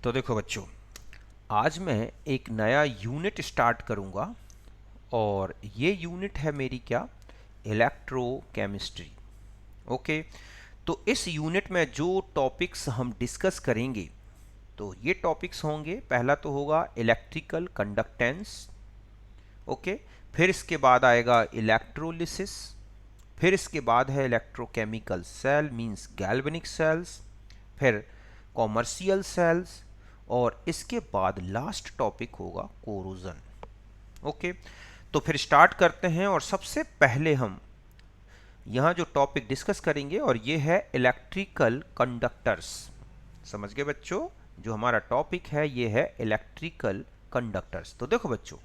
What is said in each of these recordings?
तो देखो बच्चों, आज मैं एक नया यूनिट स्टार्ट करूंगा और ये यूनिट है मेरी क्या, इलेक्ट्रोकेमिस्ट्री। ओके। तो इस यूनिट में जो टॉपिक्स हम डिस्कस करेंगे, तो ये टॉपिक्स होंगे, पहला तो होगा इलेक्ट्रिकल कंडक्टेंस। ओके। फिर इसके बाद आएगा इलेक्ट्रोलिसिस। फिर इसके बाद है electrochemical cell means galvanic cells. फिर कॉमर्शियल सेल्स। और इसके बाद लास्ट टॉपिक होगा कोरोजन। ओके। तो फिर स्टार्ट करते हैं और सबसे पहले हम यहाँ जो टॉपिक डिस्कस करेंगे और ये है इलेक्ट्रिकल कंडक्टर्स। समझ गए बच्चों? जो हमारा टॉपिक है ये है इलेक्ट्रिकल कंडक्टर्स। तो देखो बच्चों,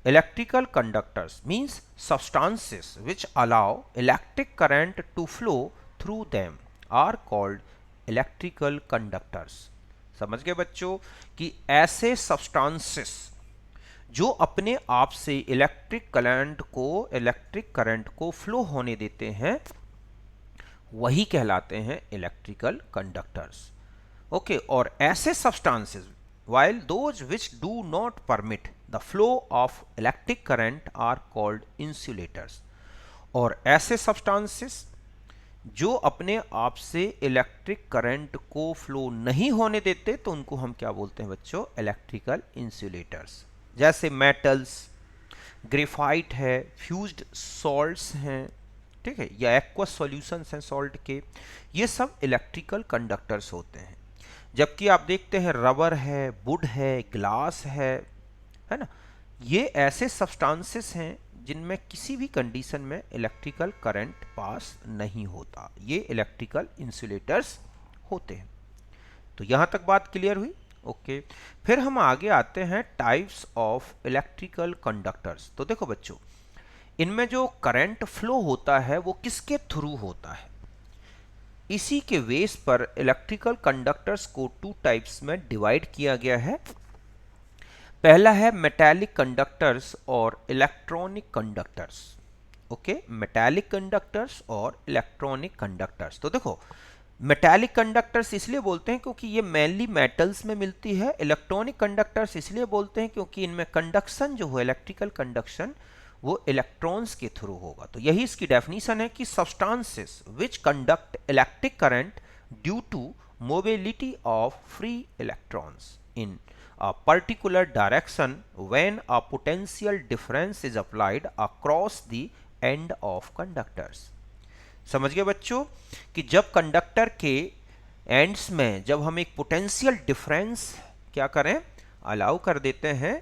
electrical conductors means substances which allow electric current to flow through them are called electrical conductors. समझ गए बच्चों कि ऐसे सब्सटेंसेस जो अपने आप से इलेक्ट्रिक करंट को फ्लो होने देते हैं वही कहलाते हैं इलेक्ट्रिकल कंडक्टर्स। ओके। और ऐसे substances while those which do not permit the flow of electric current are called insulators। और ऐसे सब्सटेंसेस जो अपने आप से इलेक्ट्रिक करंट को फ्लो नहीं होने देते तो उनको हम क्या बोलते हैं बच्चों, इलेक्ट्रिकल इंसुलेटर्स। जैसे मेटल्स, ग्रेफाइट है, फ्यूज्ड सॉल्ट्स हैं, ठीक है, या एक्वस सॉल्यूशंस हैं सॉल्ट के, ये सब इलेक्ट्रिकल कंडक्टर्स होते हैं। जबकि आप देखते हैं रबर है, वुड है, ग्लास है ना, ये ऐसे सब्सटेंसेस हैं जिनमें किसी भी कंडीशन में इलेक्ट्रिकल करंट पास नहीं होता, ये इलेक्ट्रिकल इंसुलेटर्स होते हैं। तो यहां तक बात क्लियर हुई? ओके। फिर हम आगे आते हैं टाइप्स ऑफ इलेक्ट्रिकल कंडक्टर्स। तो देखो बच्चों, इनमें जो करंट फ्लो होता है वो किसके थ्रू होता है, इसी के बेस पर इलेक्ट्रिकल कंडक्टर्स को टू टाइप्स में डिवाइड किया गया है। पहला है मेटालिक कंडक्टर्स और electronic conductors. Okay, metallic conductors और इलेक्ट्रॉनिक कंडक्टर्स। तो देखो, मेटालिक कंडक्टर्स इसलिए बोलते हैं क्योंकि ये मेनली मेटल्स में मिलती है। इलेक्ट्रॉनिक कंडक्टर्स इसलिए बोलते हैं क्योंकि इनमें कंडक्शन जो है, इलेक्ट्रिकल कंडक्शन, वो इलेक्ट्रॉन्स के थ्रू होगा। तो यही इसकी डेफिनेशन है कि substances which conduct electric current due to mobility of free electrons in a particular direction when a potential difference is applied across the end of conductors। समझ गए बच्चों कि जब कंडक्टर के एंड्स में जब हम एक पोटेंशियल डिफरेंस क्या करें, अलाउ कर देते हैं,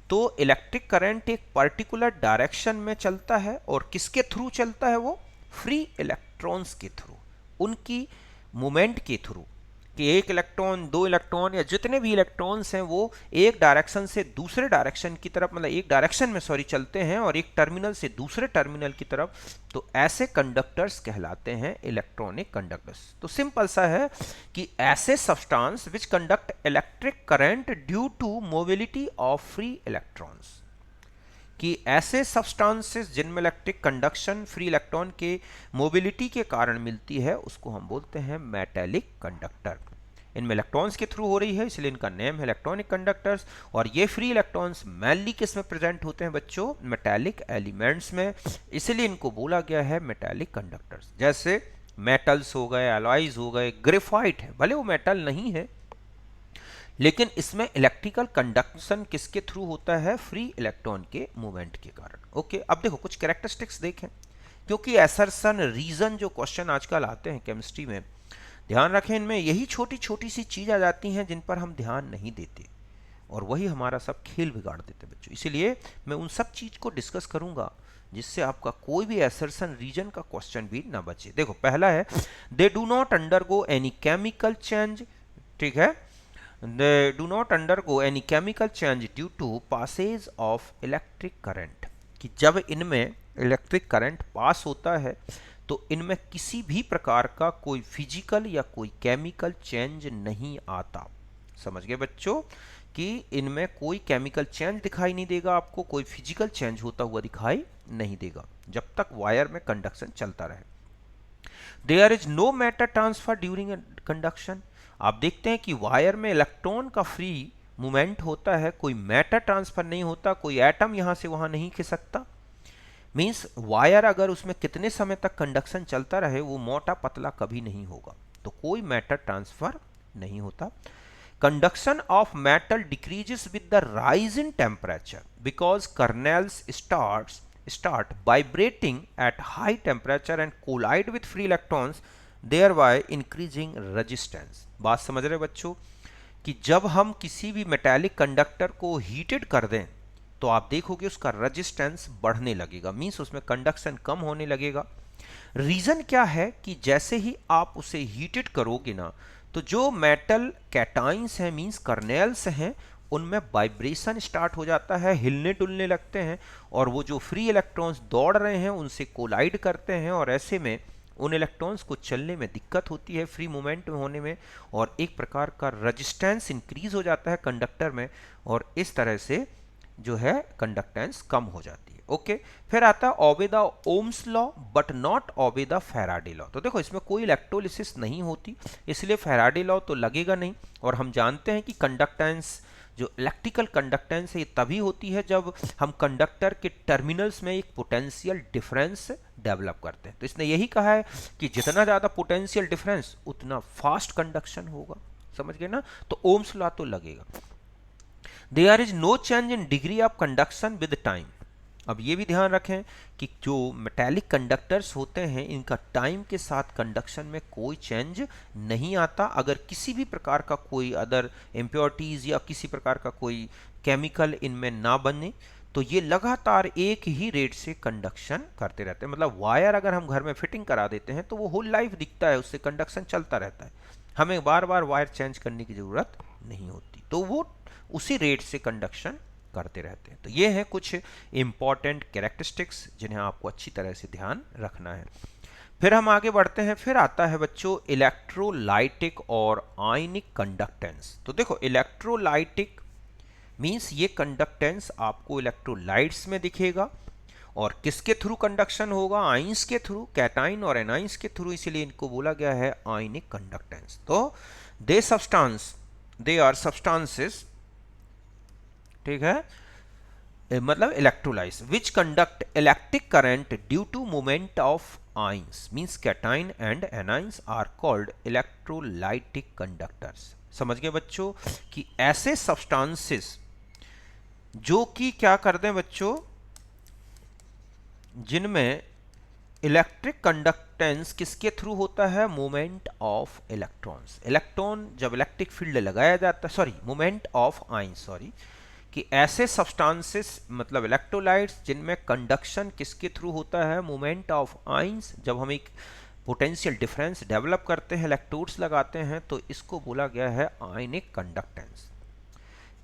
तो इलेक्ट्रिक करंट एक पर्टिकुलर डायरेक्शन में चलता है। और किसके थ्रू चलता है वो, फ्री इलेक्ट्रॉन्स के थ्रू, उनकी मूवमेंट के थ्रू, कि एक इलेक्ट्रॉन, दो इलेक्ट्रॉन या जितने भी इलेक्ट्रॉन्स हैं वो एक डायरेक्शन से दूसरे डायरेक्शन की तरफ, मतलब एक डायरेक्शन में चलते हैं और एक टर्मिनल से दूसरे टर्मिनल की तरफ। तो ऐसे कंडक्टर्स कहलाते हैं इलेक्ट्रॉनिक कंडक्टर्स। तो सिंपल सा है कि ऐसे substance which conduct electric current due to mobility of free electrons, कि ऐसे सब्सटेंसेस जिनमें इलेक्ट्रिक कंडक्शन फ्री इलेक्ट्रॉन के मोबिलिटी के कारण मिलती है उसको हम बोलते हैं मेटालिक कंडक्टर। इनमें इलेक्ट्रॉन्स के थ्रू हो रही है इसलिए इनका नेम है इलेक्ट्रॉनिक कंडक्टर्स। और ये फ्री इलेक्ट्रॉन्स मेनली किस में प्रेजेंट होते हैं बच्चों, मेटालिक एलिमेंट्स में, इसलिए इनको बोला गया है मेटालिक कंडक्टर्स। जैसे मेटल्स हो गए, अलॉयज हो गए, ग्रेफाइट है, भले वो मेटल नहीं है लेकिन इसमें इलेक्ट्रिकल कंडक्शन किसके थ्रू होता है, फ्री इलेक्ट्रॉन के मूवमेंट के कारण। ओके। अब देखो कुछ कैरेक्टरिस्टिक्स देखें, क्योंकि असर्शन रीजन जो क्वेश्चन आजकल आते हैं केमिस्ट्री में, ध्यान रखें इनमें यही छोटी छोटी सी चीज आ जाती हैं जिन पर हम ध्यान नहीं देते और वही हमारा सब खेल बिगाड़ देते बच्चों। इसीलिए मैं उन सब चीज को डिस्कस करूंगा जिससे आपका कोई भी असर्शन रीजन का क्वेश्चन भी ना बचे। देखो पहला है, they do not undergo any chemical change. ठीक है, they do not undergo any chemical change due to passage of electric current, कि जब इनमें इलेक्ट्रिक करंट पास होता है तो इनमें किसी भी प्रकार का कोई फिजिकल या कोई केमिकल चेंज नहीं आता। समझ गए बच्चों कि इनमें कोई केमिकल चेंज दिखाई नहीं देगा आपको, कोई फिजिकल चेंज होता हुआ दिखाई नहीं देगा जब तक वायर में कंडक्शन चलता रहे। There is no matter transfer during conduction, आप देखते हैं कि वायर में इलेक्ट्रॉन का फ्री मूवमेंट होता है, कोई मैटर ट्रांसफर नहीं होता, कोई एटम यहां से वहां नहीं खिसकता। मींस वायर अगर उसमें कितने समय तक कंडक्शन चलता रहे वो मोटा पतला कभी नहीं होगा, तो कोई मैटर ट्रांसफर नहीं होता। Conduction of metal decreases with the rise in temperature because kernels start vibrating at high temperature and collide with free electrons, thereby increasing resistance। बात समझ रहे बच्चों कि जब हम किसी भी मेटालिक कंडक्टर को हीटेड कर दें तो आप देखोगे उसका रेजिस्टेंस बढ़ने लगेगा, मींस उसमें कंडक्शन कम होने लगेगा। रीजन क्या है कि जैसे ही आप उसे हीटेड करोगे ना, तो जो मेटल कैटाइंस हैं मींस कर्नेल्स हैं, उनमें वाइब्रेशन स्टार्ट हो जाता है, हिलने डुलने लगते हैं, और वो जो फ्री इलेक्ट्रॉन्स दौड़ रहे हैं उनसे कोलाइड करते हैं, और ऐसे में उन इलेक्ट्रॉन्स को चलने में दिक्कत होती है, फ्री मूवमेंट में होने में, और एक प्रकार का रेजिस्टेंस इंक्रीज हो जाता है कंडक्टर में, और इस तरह से जो है कंडक्टेंस कम हो जाती है। ओके, फिर आता है obey the Ohm's law but not obey the Faraday law. तो देखो इसमें कोई इलेक्ट्रोलिसिस नहीं होती, इसलिए फैराडे लॉ तो लगेगा नहीं। और हम जानते हैं कि कंडक्टेंस, जो इलेक्ट्रिकल कंडक्टेंस है, ये तभी होती है जब हम कंडक्टर के टर्मिनल्स में एक पोटेंशियल डिफरेंस डेवलप करते हैं। तो इसने यही कहा है कि जितना ज़्यादा पोटेंशियल डिफरेंस उतना फास्ट कंडक्शन होगा। समझ गए ना? तो ओम्स लॉ तो लगेगा। There is no change in degree of conduction with time. अब ये भी ध्यान रखें कि जो मेटालिक कंडक्टर्स होते हैं इनका टाइम के साथ कंडक्शन में कोई चेंज नहीं आता। अगर किसी भी प्रकार का कोई अदर इम्प्योरिटीज या किसी प्रकार का कोई केमिकल इनमें ना बने तो ये लगातार एक ही रेट से कंडक्शन करते रहते हैं। मतलब वायर अगर हम घर में फिटिंग करा देते हैं तो वो होल लाइफ दिखता है, उससे कंडक्शन चलता रहता है, हमें बार बार वायर चेंज करने की ज़रूरत नहीं होती, तो वो उसी रेट से कंडक्शन करते रहते हैं। तो ये हैं कुछ इंपॉर्टेंट कैरेक्टरिस्टिक्स जिन्हें आपको अच्छी तरह से ध्यान रखना है। फिर हम आगे बढ़ते हैं। फिर आता है बच्चों इलेक्ट्रोलाइटिक और आयनिक कंडक्टेंस। तो देखो इलेक्ट्रोलाइटिक मींस ये कंडक्टेंस आपको इलेक्ट्रोलाइट्स में दिखेगा, और किसके थ्रू कंडक्शन होगा? आइंस के थ्रू, कैटाइन और एनाइंस के थ्रू, इसीलिए इनको बोला गया है आयनिक कंडक्टेंस। तो दे आर सब्सटेंसेस, ठीक है, मतलब electrolytes which conduct electric current due to movement of ions means cation and anions are called electrolytic conductors. समझ गए बच्चों कि ऐसे सब्सटेंसेस जो कि क्या करते हैं बच्चों, जिनमें इलेक्ट्रिक कंडक्टेंस किसके थ्रू होता है? Movement of electrons. इलेक्ट्रॉन जब इलेक्ट्रिक फील्ड लगाया जाता है, sorry movement of ions, sorry, कि ऐसे सब्सटेंसेस मतलब इलेक्ट्रोलाइट्स जिनमें कंडक्शन किसके थ्रू होता है? Movement of ions. जब हम एक पोटेंशियल डिफरेंस डेवलप करते हैं, इलेक्ट्रोड्स लगाते हैं, तो इसको बोला गया है आयनिक कंडक्टेंस।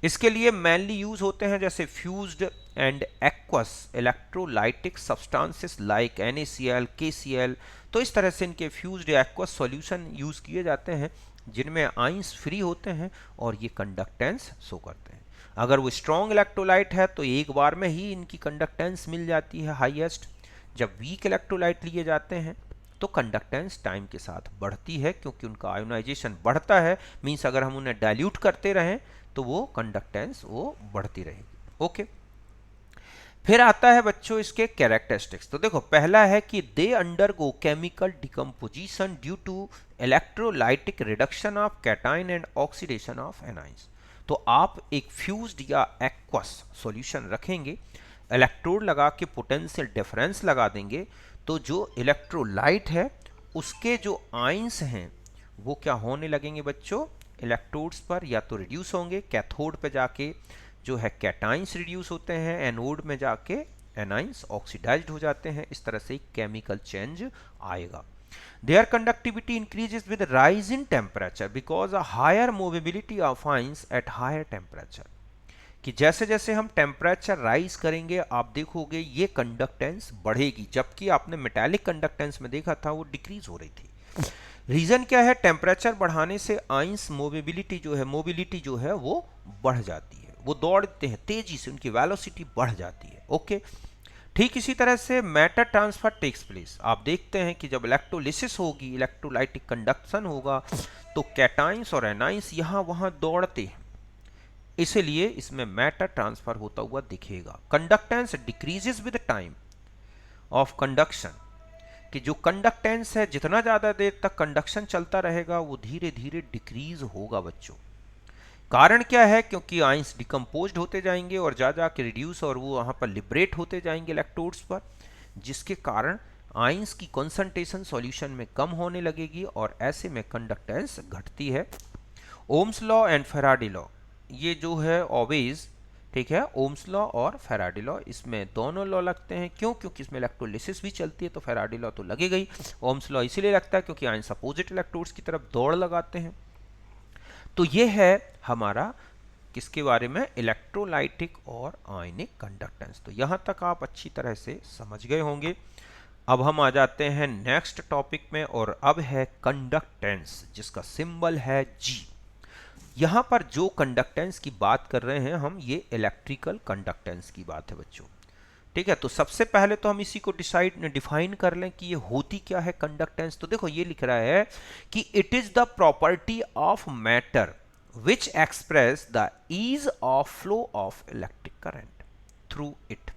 इसके लिए मेनली यूज होते हैं जैसे fused and aqueous electrolytic substances like NaCl, KCl। तो इस तरह से इनके फ्यूज्ड या एक्वस सॉल्यूशन यूज किए जाते हैं जिनमें आइंस फ्री होते हैं और ये कंडक्टेंस शो करते हैं। अगर वो स्ट्रॉन्ग इलेक्ट्रोलाइट है तो एक बार में ही इनकी कंडक्टेंस मिल जाती है हाईएस्ट। जब वीक इलेक्ट्रोलाइट लिए जाते हैं तो कंडक्टेंस टाइम के साथ बढ़ती है, क्योंकि उनका आयोनाइजेशन बढ़ता है। मींस अगर हम उन्हें डाइल्यूट करते रहें तो वो कंडक्टेंस वो बढ़ती रहेगी। ओके, फिर आता है बच्चों इसके कैरेक्टरिस्टिक्स। तो देखो पहला है कि they undergo chemical decomposition due to electrolytic reduction of cation and oxidation of anions. तो आप एक फ्यूज्ड या एक्वस सॉल्यूशन रखेंगे, इलेक्ट्रोड लगा के पोटेंशियल डिफरेंस लगा देंगे, तो जो इलेक्ट्रोलाइट है उसके जो आइंस हैं वो क्या होने लगेंगे बच्चों? इलेक्ट्रोड्स पर या तो रिड्यूस होंगे, कैथोड पे जाके जो है कैटाइंस रिड्यूस होते हैं, एनोड में जाके एनाइंस ऑक्सीडाइज्ड हो जाते हैं। इस तरह से केमिकल चेंज आएगा। Their conductivity increases with rise in temperature because a higher movability of ions at higher temperature। कि जैसे जैसे हम टेम्परेचर राइज करेंगे आप देखोगे ये कंडक्टेंस बढ़ेगी, जबकि आपने मेटालिक कंडक्टेंस में देखा था वो डिक्रीज हो रही थी। रीजन क्या है? टेम्परेचर बढ़ाने से आइंस मोबिलिटी जो है वो बढ़ जाती है, वो दौड़ते हैं तेजी से, उनकी वेलोसिटी बढ़ जाती है। ओके, ठीक इसी तरह से मैटर ट्रांसफर टेक्स प्लेस। आप देखते हैं कि जब इलेक्ट्रोलिसिस होगी, इलेक्ट्रोलाइटिक कंडक्शन होगा, तो कैटाइंस और एनाइंस यहाँ वहाँ दौड़ते हैं, इसलिए इसमें मैटर ट्रांसफर होता हुआ दिखेगा। Conductance decreases with time of conduction, कि जो कंडक्टेंस है, जितना ज़्यादा देर तक कंडक्शन चलता रहेगा वो धीरे धीरे डिक्रीज होगा बच्चों। कारण क्या है? क्योंकि आयंस डिकम्पोज्ड होते जाएंगे और जा जा के रिड्यूस और वो वहाँ पर लिबरेट होते जाएंगे इलेक्ट्रोड्स पर, जिसके कारण आयंस की कॉन्सेंट्रेशन सॉल्यूशन में कम होने लगेगी और ऐसे में कंडक्टेंस घटती है। Ohm's law and Faraday law, ये जो है ऑलवेज, ठीक है, ओम्स लॉ और फैराडे लॉ, इसमें दोनों लॉ लगते हैं। क्यों? क्योंकि इसमें इलेक्ट्रोलिसिस भी चलती है, तो फैराडे लॉ तो लगेगा ही। ओम्स लॉ इसीलिए लगता है क्योंकि आयंस अपोजिट इलेक्ट्रोड्स की तरफ दौड़ लगाते हैं। तो ये है हमारा किसके बारे में? इलेक्ट्रोलाइटिक और आयनिक कंडक्टेंस। तो यहां तक आप अच्छी तरह से समझ गए होंगे। अब हम आ जाते हैं नेक्स्ट टॉपिक में, और अब है कंडक्टेंस, जिसका सिंबल है G। यहां पर जो कंडक्टेंस की बात कर रहे हैं हम, ये इलेक्ट्रिकल कंडक्टेंस की बात है बच्चों। ठीक है, तो सबसे पहले तो हम इसी को डिफाइन कर लें कि ये होती क्या है कंडक्टेंस। तो देखो ये लिख रहा है कि it is the property of matter which express the ease of flow of electric current through it.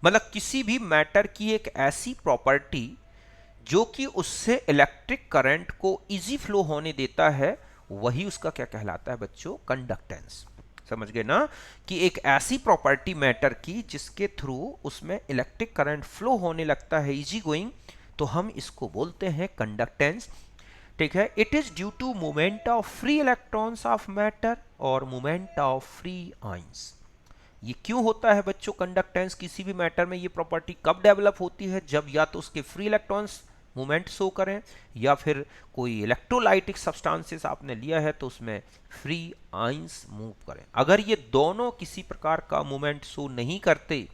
मतलब किसी भी मैटर की एक ऐसी प्रॉपर्टी जो कि उससे इलेक्ट्रिक करंट को इजी फ्लो होने देता है, वही उसका क्या कहलाता है बच्चों? कंडक्टेंस। समझ गए ना, कि एक ऐसी प्रॉपर्टी मैटर की जिसके थ्रू उसमें इलेक्ट्रिक करंट फ्लो होने लगता है इजी गोइंग, तो हम इसको बोलते हैं कंडक्टेंस। ठीक है, it is due to movement of free electrons of matter और मूवमेंट ऑफ फ्री आयंस। ये क्यों होता है बच्चों कंडक्टेंस किसी भी मैटर में? ये प्रॉपर्टी कब डेवलप होती है? जब या तो उसके फ्री इलेक्ट्रॉन्स मूवमेंट शो करें, या फिर कोई इलेक्ट्रोलाइटिक सब्सटेंसेस आपने लिया है तो उसमें फ्री आयंस मूव करें। अगर ये दोनों किसी प्रकार का मूवमेंट शो नहीं करते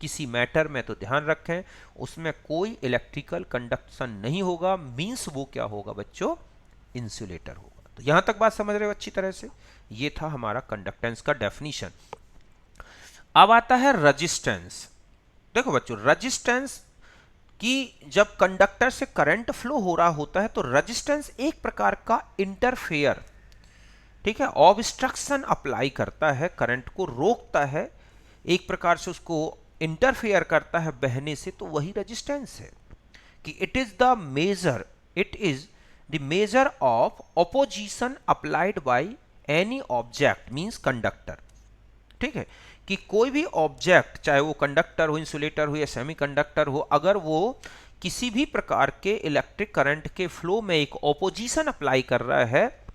किसी मैटर में, तो ध्यान रखें उसमें कोई इलेक्ट्रिकल कंडक्शन नहीं होगा, मींस वो क्या होगा बच्चों? इंसुलेटर होगा। तो यहां तक बात समझ रहे हो अच्छी तरह से? ये था हमारा कंडक्टेंस का डेफिनेशन। अब आता है रेजिस्टेंस। देखो बच्चों, रेजिस्टेंस कि जब कंडक्टर से करंट फ्लो हो रहा होता है तो रेजिस्टेंस एक प्रकार का इंटरफेयर, ठीक है, ऑब्स्ट्रक्शन अप्लाई करता है, करंट को रोकता है, एक प्रकार से उसको इंटरफेयर करता है बहने से, तो वही रेजिस्टेंस है। कि it is the measure of opposition applied by any object means conductor. ठीक है, कि कोई भी ऑब्जेक्ट, चाहे वो कंडक्टर हो, इंसुलेटर हो या सेमीकंडक्टर हो, अगर वो किसी भी प्रकार के इलेक्ट्रिक करंट के फ्लो में एक ऑपोजिशन अप्लाई कर रहा है,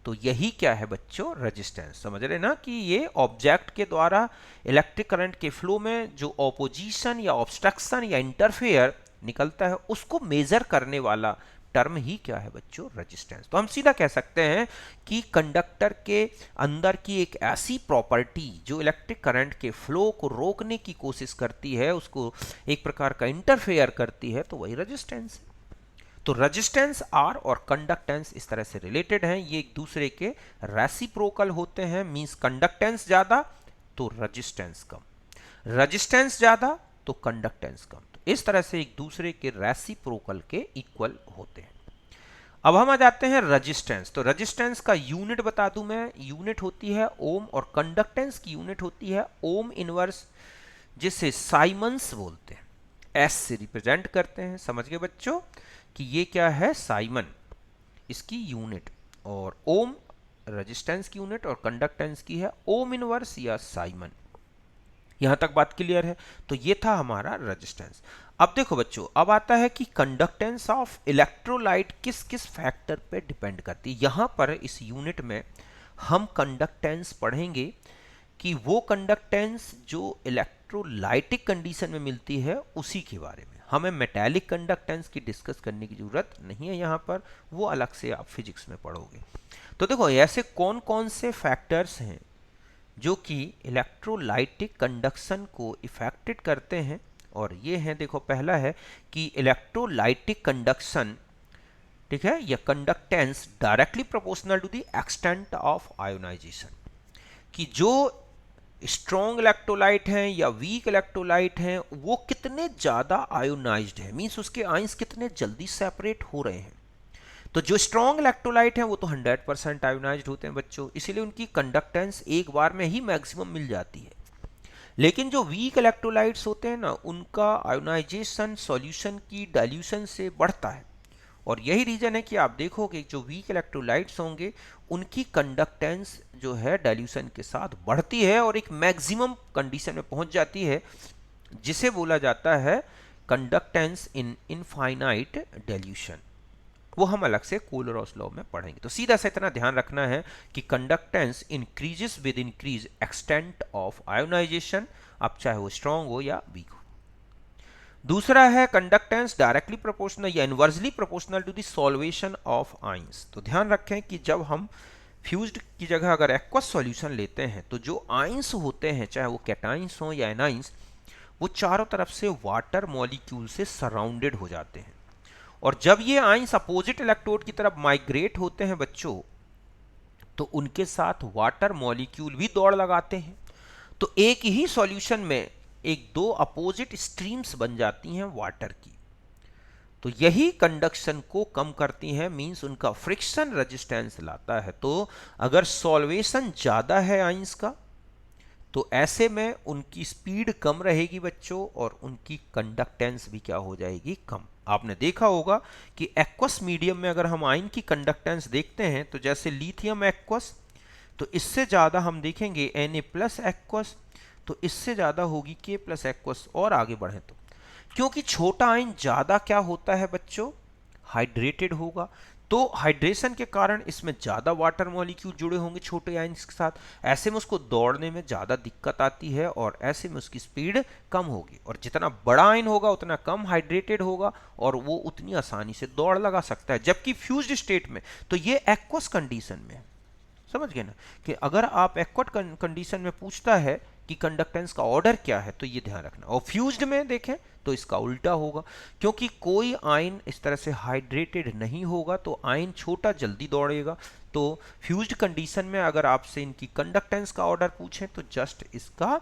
तो यही क्या है बच्चों? रेजिस्टेंस। समझ रहे ना कि ये ऑब्जेक्ट के द्वारा इलेक्ट्रिक करंट के फ्लो में जो ऑपोजिशन या ऑब्स्ट्रक्शन या इंटरफेयर निकलता है, उसको मेजर करने वाला टर्म ही क्या है बच्चों? रेजिस्टेंस। तो हम सीधा कह सकते हैं कि कंडक्टर के अंदर की एक ऐसी प्रॉपर्टी जो इलेक्ट्रिक करंट के फ्लो को रोकने की कोशिश करती है, उसको एक प्रकार का इंटरफेयर करती है, तो वही रेजिस्टेंस है। तो रेजिस्टेंस आर और कंडक्टेंस इस तरह से रिलेटेड हैं, ये एक दूसरे के रेसिप्रोकल होते हैं। मींस कंडक्टेंस ज्यादा तो रेजिस्टेंस कम, रेजिस्टेंस ज्यादा तो कंडक्टेंस कम। तो इस तरह से एक दूसरे के रेसिप्रोकल के इक्वल होते हैं। अब हम आ जाते हैं रेजिस्टेंस। तो रेजिस्टेंस का यूनिट बता दूं मैं, यूनिट होती है ओम, और कंडक्टेंस की यूनिट होती है ओम इनवर्स, जिसे साइमंस बोलते हैं, एस से रिप्रेजेंट करते हैं। समझ गए बच्चों कि ये क्या है? साइमन इसकी यूनिट, और ओम रेजिस्टेंस की यूनिट और कंडक्टेंस की है ओम इनवर्स या साइमन। यहां तक बात क्लियर है? तो ये था हमारा रेजिस्टेंस। अब देखो बच्चों, अब आता है कि कंडक्टेंस ऑफ इलेक्ट्रोलाइट किस किस फैक्टर पे डिपेंड करती है। यहां पर इस यूनिट में हम कंडक्टेंस पढ़ेंगे कि वो कंडक्टेंस जो इलेक्ट्रोलाइटिक कंडीशन में मिलती है उसी के बारे में। हमें मेटालिक कंडक्टेंस की डिस्कस करने की जरूरत नहीं है यहाँ पर, वो अलग से आप फिजिक्स में पढ़ोगे। तो देखो ऐसे कौन कौन से फैक्टर्स हैं जो कि इलेक्ट्रोलाइटिक कंडक्शन को इफेक्टेड करते हैं, और ये हैं, देखो पहला है कि इलेक्ट्रोलाइटिक कंडक्शन, ठीक है, या conductance directly proportional to the extent of ionisation. कि जो स्ट्रॉन्ग इलेक्ट्रोलाइट हैं या वीक इलेक्ट्रोलाइट हैं, वो कितने ज़्यादा आयोनाइज्ड है, मीन्स उसके आयंस कितने जल्दी सेपरेट हो रहे हैं। तो जो स्ट्रॉन्ग इलेक्ट्रोलाइट हैं वो तो 100% आयोनाइज्ड होते हैं बच्चों, इसीलिए उनकी कंडक्टेंस एक बार में ही मैक्सिमम मिल जाती है। लेकिन जो वीक इलेक्ट्रोलाइट्स होते हैं ना, उनका आयोनाइजेशन सॉल्यूशन की डाइल्यूशन से बढ़ता है, और यही रीजन है कि आप देखोगे जो वीक इलेक्ट्रोलाइट्स होंगे उनकी कंडक्टेंस जो है डाइल्यूशन के साथ बढ़ती है और एक मैक्सिमम कंडीशन में पहुंच जाती है, जिसे बोला जाता है कंडक्टेंस इन इनफाइनाइट डाइल्यूशन। वो हम अलग से कोलरॉस लॉ में पढ़ेंगे। तो सीधा सा इतना ध्यान रखना है कि conductance increases with increase extent of ionisation, अब चाहे वो स्ट्रॉन्ग हो या वीक हो। दूसरा है कंडक्टेंस डायरेक्टली प्रोपोर्शनल या inversely proportional to the solvation of ions. तो ध्यान रखें कि जब हम फ्यूज्ड की जगह अगर एक्वस सॉल्यूशन लेते हैं तो जो आयंस होते हैं, चाहे वो कैटाइंस हो या एनाइंस, वो चारों तरफ से वाटर मॉलिक्यूल से सराउंडेड हो जाते हैं, और जब ये आयंस अपोजिट इलेक्ट्रोड की तरफ माइग्रेट होते हैं बच्चों, तो उनके साथ वाटर मॉलिक्यूल भी दौड़ लगाते हैं। तो एक ही सॉल्यूशन में एक दो अपोजिट स्ट्रीम्स बन जाती हैं वाटर की, तो यही कंडक्शन को कम करती हैं, मींस उनका फ्रिक्शन रेजिस्टेंस लाता है। तो अगर सॉल्वेशन ज़्यादा है आयंस का, तो ऐसे में उनकी स्पीड कम रहेगी बच्चों, और उनकी कंडक्टेंस भी क्या हो जाएगी, कम। आपने देखा होगा कि एक्वस मीडियम में अगर हम आयन की कंडक्टेंस देखते हैं, तो जैसे लिथियम एक्वस, तो इससे ज़्यादा हम देखेंगे Na प्लस एक्वस, तो इससे ज़्यादा होगी K प्लस एक्वस, और आगे बढ़ें तो क्योंकि छोटा आयन ज़्यादा क्या होता है बच्चों, हाइड्रेटेड होगा, तो हाइड्रेशन के कारण इसमें ज़्यादा वाटर मॉलिक्यूल जुड़े होंगे छोटे आयंस के साथ, ऐसे में उसको दौड़ने में ज़्यादा दिक्कत आती है, और ऐसे में उसकी स्पीड कम होगी, और जितना बड़ा आयन होगा उतना कम हाइड्रेटेड होगा, और वो उतनी आसानी से दौड़ लगा सकता है। जबकि फ्यूज्ड स्टेट में तो ये एक्वस कंडीशन में, समझ गए ना, कि अगर आप एक्वट कंडीशन में पूछता है कि कंडक्टेंस का ऑर्डर क्या है, तो ये ध्यान रखना। और फ्यूज्ड में देखें तो इसका उल्टा होगा, क्योंकि कोई आयन इस तरह से हाइड्रेटेड नहीं होगा तो आयन छोटा जल्दी दौड़ेगा। तो फ्यूज्ड कंडीशन में अगर आपसे इनकी कंडक्टेंस का ऑर्डर पूछें तो जस्ट इसका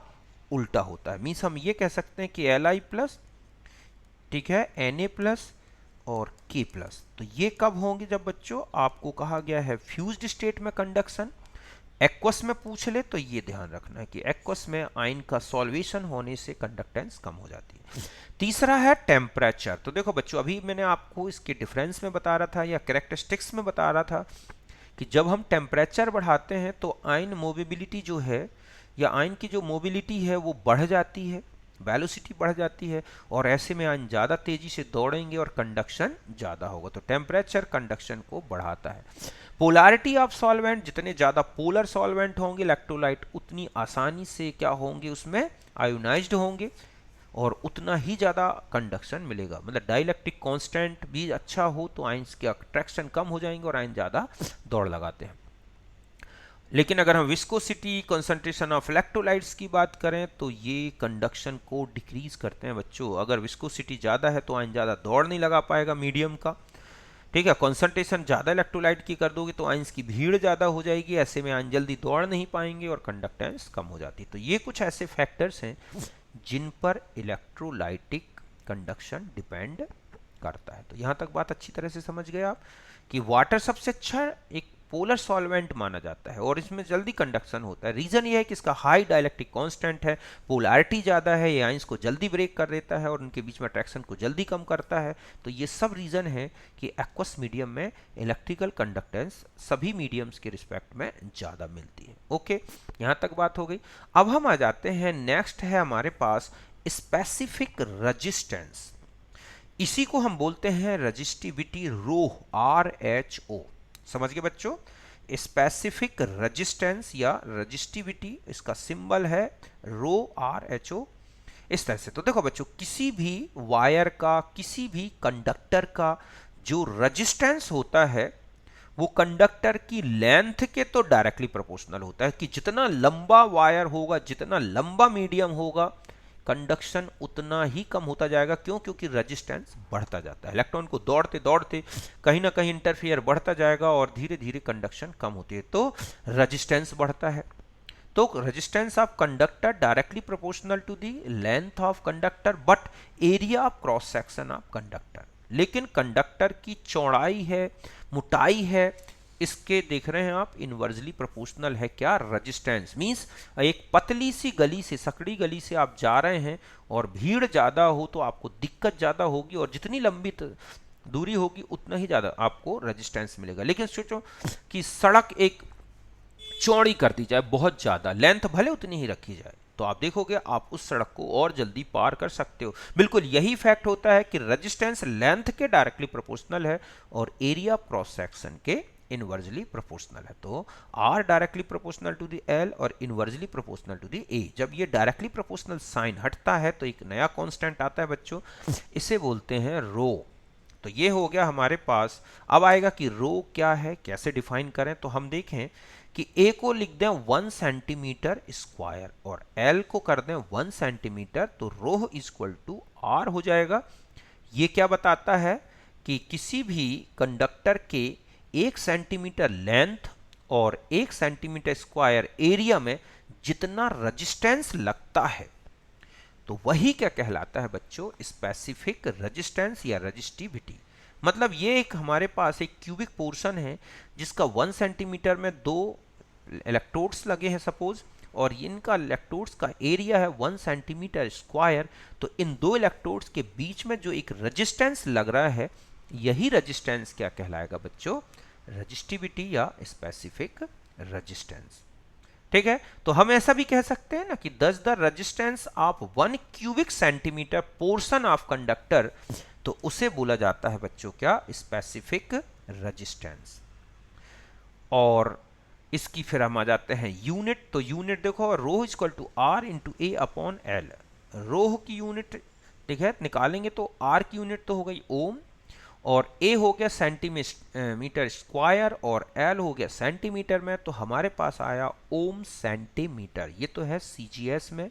उल्टा होता है। मीन्स हम ये कह सकते हैं कि Li प्लस, ठीक है, Na प्लस और K प्लस, तो ये कब होंगे, जब बच्चों आपको कहा गया है फ्यूज्ड स्टेट में कंडक्शन। एक्वस में पूछ ले तो ये ध्यान रखना है कि एक्वस में आयन का सॉल्वेशन होने से कंडक्टेंस कम हो जाती है। तीसरा है टेम्परेचर। तो देखो बच्चों, अभी मैंने आपको इसके डिफरेंस में बता रहा था या कैरेक्टरिस्टिक्स में बता रहा था कि जब हम टेम्परेचर बढ़ाते हैं तो आयन मोबिलिटी जो है, या आयन की जो मोबिलिटी है वो बढ़ जाती है, वेलोसिटी बढ़ जाती है, और ऐसे में आयन ज़्यादा तेजी से दौड़ेंगे और कंडक्शन ज़्यादा होगा। तो टेम्परेचर कंडक्शन को बढ़ाता है। पोलैरिटी ऑफ सॉल्वेंट, जितने ज़्यादा पोलर सॉल्वेंट होंगे इलेक्ट्रोलाइट, उतनी आसानी से क्या होंगे, उसमें आयोनाइज्ड होंगे, और उतना ही ज़्यादा कंडक्शन मिलेगा। मतलब डाइलेक्ट्रिक कांस्टेंट भी अच्छा हो तो आयंस के अट्रैक्शन कम हो जाएंगे और आयन ज़्यादा दौड़ लगाते हैं। लेकिन अगर हम विस्कोसिटी, कंसंट्रेशन ऑफ इलेक्ट्रोलाइट्स की बात करें तो ये कंडक्शन को डिक्रीज करते हैं बच्चों। अगर विस्कोसिटी ज़्यादा है तो आयन ज़्यादा दौड़ नहीं लगा पाएगा मीडियम का, ठीक है। कंसंट्रेशन ज़्यादा इलेक्ट्रोलाइट की कर दोगे तो आयंस की भीड़ ज़्यादा हो जाएगी, ऐसे में आयन जल्दी दौड़ नहीं पाएंगे और कंडक्टेंस कम हो जाती है। तो ये कुछ ऐसे फैक्टर्स हैं जिन पर इलेक्ट्रोलाइटिक कंडक्शन डिपेंड करता है। तो यहाँ तक बात अच्छी तरह से समझ गए आप कि वाटर सबसे अच्छा एक पोलर सॉल्वेंट माना जाता है और इसमें जल्दी कंडक्शन होता है। रीजन ये है कि इसका हाई डाइलेक्ट्रिक कांस्टेंट है, पोलैरिटी ज़्यादा है, ये आयंस को जल्दी ब्रेक कर देता है और उनके बीच में अट्रैक्शन को जल्दी कम करता है। तो ये सब रीजन है कि एक्वस मीडियम में इलेक्ट्रिकल कंडक्टेंस सभी मीडियम्स के रिस्पेक्ट में ज़्यादा मिलती है। ओके, यहाँ तक बात हो गई। अब हम आ जाते हैं, नेक्स्ट है हमारे पास स्पेसिफिक रजिस्टेंस। इसी को हम बोलते हैं रजिस्टिविटी, रो, RHO। समझ गए बच्चों, स्पेसिफिक रेजिस्टेंस या रजिस्टिविटी, इसका सिंबल है रो, RHO, इस तरह से। तो देखो बच्चों, किसी भी वायर का, किसी भी कंडक्टर का जो रेजिस्टेंस होता है वो कंडक्टर की लेंथ के तो डायरेक्टली प्रोपोर्शनल होता है कि जितना लंबा वायर होगा, जितना लंबा मीडियम होगा, कंडक्शन उतना ही कम होता जाएगा। क्यों? क्योंकि रेजिस्टेंस बढ़ता जाता है। इलेक्ट्रॉन को दौड़ते दौड़ते कहीं ना कहीं इंटरफेयर बढ़ता जाएगा और धीरे धीरे कंडक्शन कम होती है, तो रेजिस्टेंस बढ़ता है। तो resistance of conductor directly proportional to the length of conductor but area of cross section of conductor. लेकिन कंडक्टर की चौड़ाई है, मोटाई है, इसके देख रहे हैं आप इनवर्सली प्रोपोर्शनल है क्या, रेजिस्टेंस। मींस एक पतली सी गली से, सकड़ी गली से आप जा रहे हैं और भीड़ ज़्यादा हो तो आपको दिक्कत ज़्यादा होगी, और जितनी लंबी दूरी होगी उतना ही ज़्यादा आपको रेजिस्टेंस मिलेगा। लेकिन सोचो कि सड़क एक चौड़ी कर दी जाए, बहुत ज़्यादा, लेंथ भले उतनी ही रखी जाए, तो आप देखोगे आप उस सड़क को और जल्दी पार कर सकते हो। बिल्कुल यही फैक्ट होता है कि रेजिस्टेंस लेंथ के डायरेक्टली प्रोपोर्शनल है और एरिया क्रॉस सेक्शन के इनवर्सली प्रोपोर्शनल है। तो R directly proportional to the L और inversely proportional to the A. जब ये डायरेक्टली प्रोपोर्शनल साइन हटता है तो एक नया कांस्टेंट आता है बच्चों, इसे बोलते हैं रो। तो ये हो गया हमारे पास। अब आएगा कि रो क्या है, कैसे डिफाइन करें। तो हम देखें कि ए को लिख दें 1 सेंटीमीटर स्क्वायर और एल को कर दें 1 सेंटीमीटर, तो रो इक्वल टू आर हो जाएगा। ये क्या बताता है कि किसी भी कंडक्टर के 1 सेंटीमीटर लेंथ और 1 सेंटीमीटर स्क्वायर एरिया में जितना रेजिस्टेंस लगता है, तो वही क्या कहलाता है बच्चों, स्पेसिफिक रेजिस्टेंस या रेजिस्टिविटी। मतलब ये एक हमारे पास एक क्यूबिक पोर्शन है जिसका 1 सेंटीमीटर में 2 इलेक्ट्रोड्स लगे हैं सपोज, और इनका इलेक्ट्रोड्स का एरिया है 1 सेंटीमीटर स्क्वायर। तो इन दो इलेक्ट्रोड्स के बीच में जो एक रेजिस्टेंस लग रहा है, यही रेजिस्टेंस क्या कहलाएगा बच्चों, रेजिस्टिविटी या स्पेसिफिक रेजिस्टेंस। ठीक है, तो हम ऐसा भी कह सकते हैं ना कि दस the resistance of 1 cubic centimetre portion of conductor, तो उसे बोला जाता है बच्चों क्या, स्पेसिफिक रेजिस्टेंस। और इसकी फिर हम आ जाते हैं यूनिट। तो यूनिट देखो, rho equal to R into A upon L. Rho की यूनिट ठीक है निकालेंगे तो आर की यूनिट तो हो गई ओम, और ए हो गया सेंटीमीटर स्क्वायर और एल हो गया सेंटीमीटर में, तो हमारे पास आया ओम सेंटीमीटर। ये तो है सीजीएस में,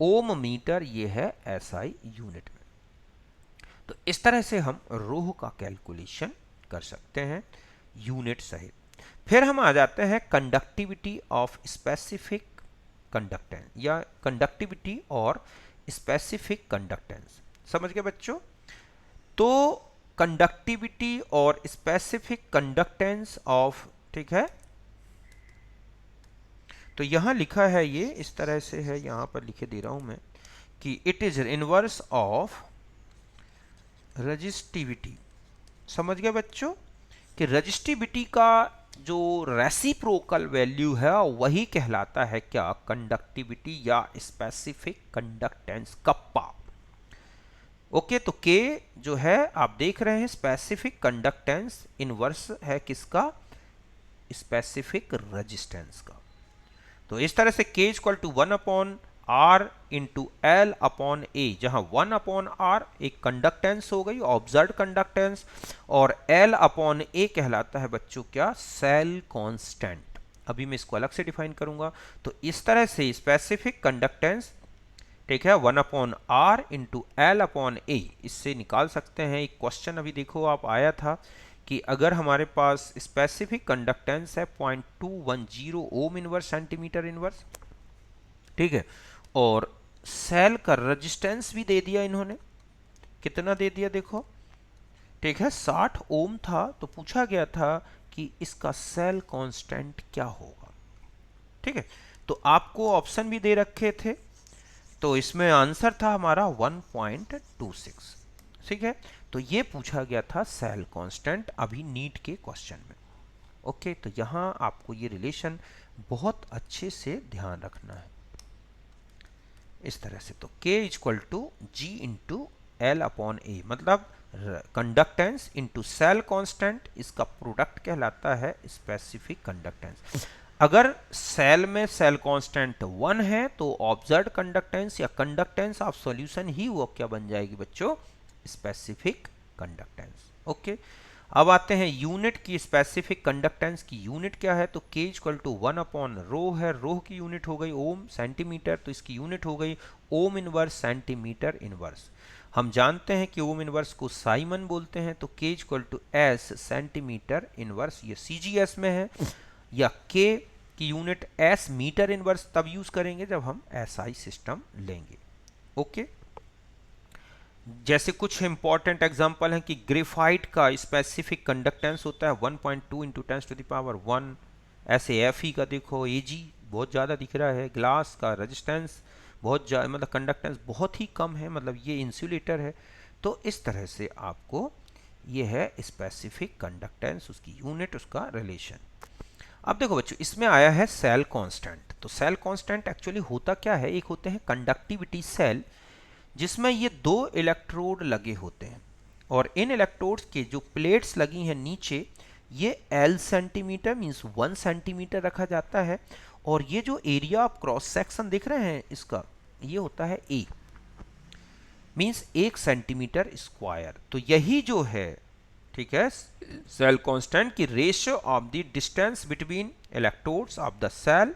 ओम मीटर ये है एसआई यूनिट में। तो इस तरह से हम रो का कैलकुलेशन कर सकते हैं यूनिट सहित। फिर हम आ जाते हैं कंडक्टिविटी ऑफ स्पेसिफिक कंडक्टेंस या कंडक्टिविटी और स्पेसिफिक कंडक्टेंस। समझ गए बच्चों। तो कंडक्टिविटी और स्पेसिफिक कंडक्टेंस ऑफ, ठीक है, तो यहां लिखा है ये इस तरह से है, यहां पर लिखे दे रहा हूं मैं कि it is inverse of resistivity. समझ गए बच्चों कि रेजिस्टिविटी का जो रेसिप्रोकल वैल्यू है वही कहलाता है क्या, कंडक्टिविटी या स्पेसिफिक कंडक्टेंस कप्पा। ओके, तो के जो है आप देख रहे हैं स्पेसिफिक कंडक्टेंस इनवर्स है किसका, स्पेसिफिक रेजिस्टेंस का। तो इस तरह से K equal to 1 upon R into L upon A, जहां 1 अपॉन आर एक कंडक्टेंस हो गई, ऑब्जर्व कंडक्टेंस, और एल अपॉन ए कहलाता है बच्चों क्या, सेल कांस्टेंट। अभी मैं इसको अलग से डिफाइन करूंगा। तो इस तरह से स्पेसिफिक कंडक्टेंस, ठीक है, 1 upon R into L upon A, इससे निकाल सकते हैं। एक क्वेश्चन अभी देखो आप आया था कि अगर हमारे पास स्पेसिफिक कंडक्टेंस है 0.210 ओम इनवर्स सेंटीमीटर इनवर्स, ठीक है, और सेल का रेजिस्टेंस भी दे दिया इन्होंने, कितना दे दिया देखो, ठीक है, 60 ओम था, तो पूछा गया था कि इसका सेल कांस्टेंट क्या होगा। ठीक है, तो आपको ऑप्शन भी दे रखे थे, तो इसमें आंसर था हमारा 1.26। ठीक है, तो ये पूछा गया था सेल कांस्टेंट अभी नीट के क्वेश्चन में। ओके, तो यहां आपको ये रिलेशन बहुत अच्छे से ध्यान रखना है इस तरह से। तो K equal to G into L upon A, मतलब कंडक्टेंस इंटू सेल कांस्टेंट, इसका प्रोडक्ट कहलाता है स्पेसिफिक कंडक्टेंस। अगर सेल में सेल कांस्टेंट 1 है तो ऑब्जर्व कंडक्टेंस या कंडक्टेंस ऑफ सॉल्यूशन ही वो क्या बन जाएगी बच्चों, स्पेसिफिक कंडक्टेंस। ओके, अब आते हैं यूनिट की। स्पेसिफिक कंडक्टेंस की यूनिट क्या है, तो K equal to 1 upon rho है, रो की यूनिट हो गई ओम, सेंटीमीटर, तो इसकी यूनिट हो गई ओम इनवर्स सेंटीमीटर इनवर्स। हम जानते हैं कि ओम इनवर्स को साइमन बोलते हैं, तो K equal to S centimetre inverse, ये CGS में है, या K इसकी यूनिट एस मीटर इनवर्स तब यूज करेंगे जब हम एसआई सिस्टम लेंगे। ओके, जैसे कुछ इंपॉर्टेंट एग्जांपल हैं कि ग्रेफाइट का स्पेसिफिक कंडक्टेंस होता है 1.2 इंटू 10⁻1। ऐसे Fe का देखो Ag बहुत ज़्यादा दिख रहा है। ग्लास का रेजिस्टेंस बहुत ज़्यादा, मतलब कंडक्टेंस बहुत ही कम है, मतलब ये इंसुलेटर है। तो इस तरह से आपको ये है स्पेसिफिक कंडक्टेंस, उसकी यूनिट, उसका रिलेशन। अब देखो बच्चों, इसमें आया है सेल कांस्टेंट। तो सेल कांस्टेंट एक्चुअली होता क्या है, एक होते हैं कंडक्टिविटी सेल जिसमें ये 2 इलेक्ट्रोड लगे होते हैं, और इन इलेक्ट्रोड्स के जो प्लेट्स लगी हैं नीचे, ये L सेंटीमीटर मींस 1 सेंटीमीटर रखा जाता है, और ये जो एरिया ऑफ क्रॉस सेक्शन देख रहे हैं इसका, ये होता है A मींस 1 सेंटीमीटर स्क्वायर। तो यही जो है, ठीक है, सेल कांस्टेंट की ratio of the distance between electrodes of the cell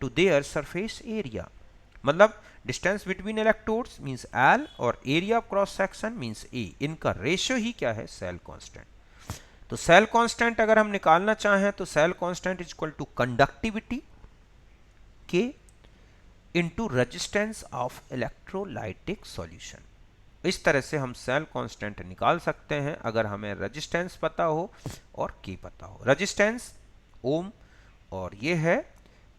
to their surface area. मतलब distance between electrodes means L और area of cross section means A, इनका रेशियो ही क्या है, सेल कांस्टेंट। तो सेल कांस्टेंट अगर हम निकालना चाहें तो cell constant is equal to conductivity K into resistance of electrolytic solution. इस तरह से हम सेल कांस्टेंट निकाल सकते हैं अगर हमें रेजिस्टेंस पता हो और K पता हो। रेजिस्टेंस ओम और ये है,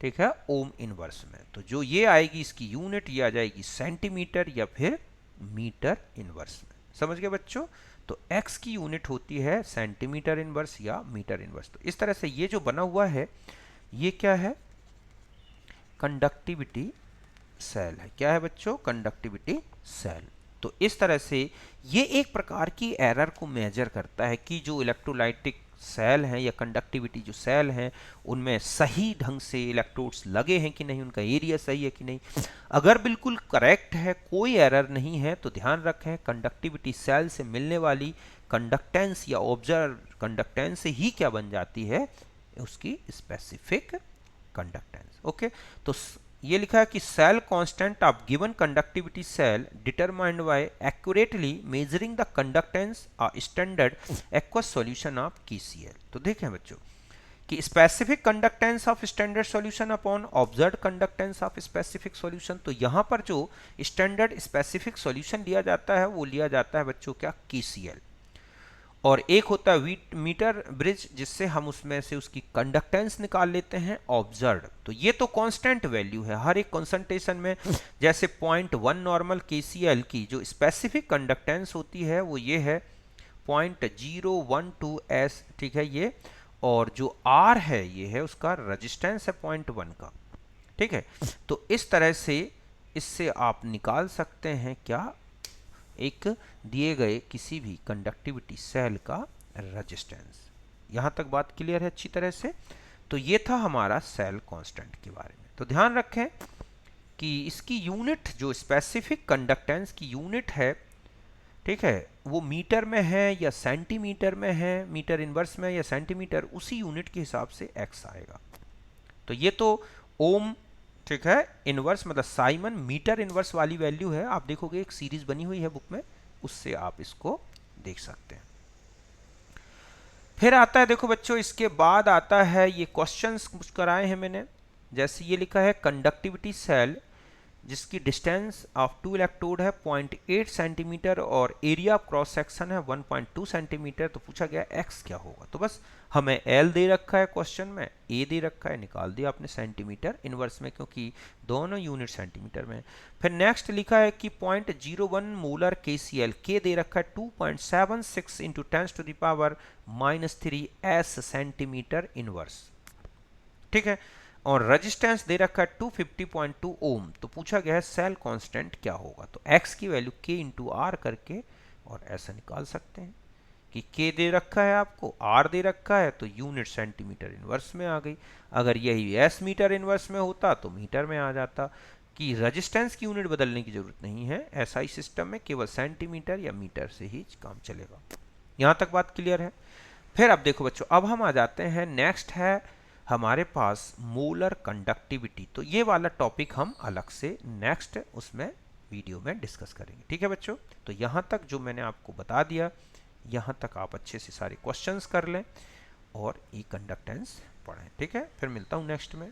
ठीक है, ओम इनवर्स में। तो जो ये आएगी इसकी यूनिट, ये आ जाएगी सेंटीमीटर या फिर मीटर इनवर्स में। समझ गए बच्चों? तो x की यूनिट होती है सेंटीमीटर इनवर्स या मीटर इनवर्स। तो इस तरह से ये जो बना हुआ है ये क्या है, कंडक्टिविटी सेल है। क्या है बच्चों, कंडक्टिविटी सेल। तो इस तरह से ये एक प्रकार की एरर को मेजर करता है कि जो इलेक्ट्रोलाइटिक सेल हैं या कंडक्टिविटी जो सेल हैं उनमें सही ढंग से इलेक्ट्रोड्स लगे हैं कि नहीं, उनका एरिया सही है कि नहीं। अगर बिल्कुल करेक्ट है, कोई एरर नहीं है, तो ध्यान रखें कंडक्टिविटी सेल से मिलने वाली कंडक्टेंस या ऑब्जर्व कंडक्टेंस से ही क्या बन जाती है, उसकी स्पेसिफिक कंडक्टेंस। ओके, तो ये लिखा है कि cell constant of given conductivity cell determined by accurately measuring the conductance standard aqueous solution of KCl। तो देखें बच्चों कि specific conductance of standard solution upon observed conductance of specific solution. तो यहाँ पर जो स्टैंडर्ड स्पेसिफिक सॉल्यूशन लिया जाता है वो लिया जाता है बच्चों क्या, KCl। और एक होता है मीटर ब्रिज जिससे हम उसमें से उसकी कंडक्टेंस निकाल लेते हैं ऑब्जर्व। तो ये तो कांस्टेंट वैल्यू है हर एक कंसंट्रेशन में। जैसे 0.1 नॉर्मल KCl की जो स्पेसिफिक कंडक्टेंस होती है वो ये है 0.012 S, ठीक है ये, और जो R है ये है उसका रेजिस्टेंस है 0.1 का, ठीक है। तो इस तरह से इससे आप निकाल सकते हैं क्या, एक दिए गए किसी भी कंडक्टिविटी सेल का रेजिस्टेंस। यहां तक बात क्लियर है अच्छी तरह से? तो ये था हमारा सेल कांस्टेंट के बारे में। तो ध्यान रखें कि इसकी यूनिट जो स्पेसिफिक कंडक्टेंस की यूनिट है, ठीक है, वो मीटर में है या सेंटीमीटर में है, मीटर इनवर्स में या सेंटीमीटर, उसी यूनिट के हिसाब से x आएगा। तो ये तो ओम, ठीक है, इनवर्स मतलब साइमन मीटर इनवर्स वाली वैल्यू है। आप देखोगे एक सीरीज बनी हुई है बुक में, उससे आप इसको देख सकते हैं। फिर आता है, देखो बच्चों, इसके बाद आता है ये क्वेश्चंस कुछ कराए हैं मैंने। जैसे ये लिखा है कंडक्टिविटी सेल जिसकी डिस्टेंस ऑफ 2 इलेक्ट्रोड है 0.8 सेंटीमीटर और एरिया ऑफ क्रॉस सेक्शन है 1.2 सेंटीमीटर। तो पूछा गया x क्या होगा। तो बस हमें L दे रखा है क्वेश्चन में, A दे रखा है, निकाल दिया आपने सेंटीमीटर इनवर्स में क्योंकि दोनों यूनिट सेंटीमीटर में। फिर नेक्स्ट लिखा है कि 0.01 मोलर KCl, K दे रखा है 2.76 इंटू 10⁻³ S सेंटीमीटर इनवर्स, ठीक है, और रेजिस्टेंस दे रखा है 250.2 ओम। तो पूछा गया है सेल कांस्टेंट क्या होगा। तो x की वैल्यू K इंटू R करके और ऐसा निकाल सकते हैं कि K दे रखा है आपको, R दे रखा है, तो यूनिट सेंटीमीटर इनवर्स में आ गई। अगर यही S मीटर इनवर्स में होता तो मीटर में आ जाता। कि रेजिस्टेंस की यूनिट बदलने की जरूरत नहीं है SI सिस्टम में, केवल सेंटीमीटर या मीटर से ही काम चलेगा। यहां तक बात क्लियर है? फिर अब देखो बच्चों, अब हम आ जाते हैं, नेक्स्ट है हमारे पास मोलर कंडक्टिविटी। तो ये वाला टॉपिक हम अलग से नेक्स्ट उसमें वीडियो में डिस्कस करेंगे, ठीक है बच्चों। तो यहाँ तक जो मैंने आपको बता दिया, यहाँ तक आप अच्छे से सारे क्वेश्चंस कर लें और ई कंडक्टेंस पढ़ें। ठीक है, फिर मिलता हूँ नेक्स्ट में।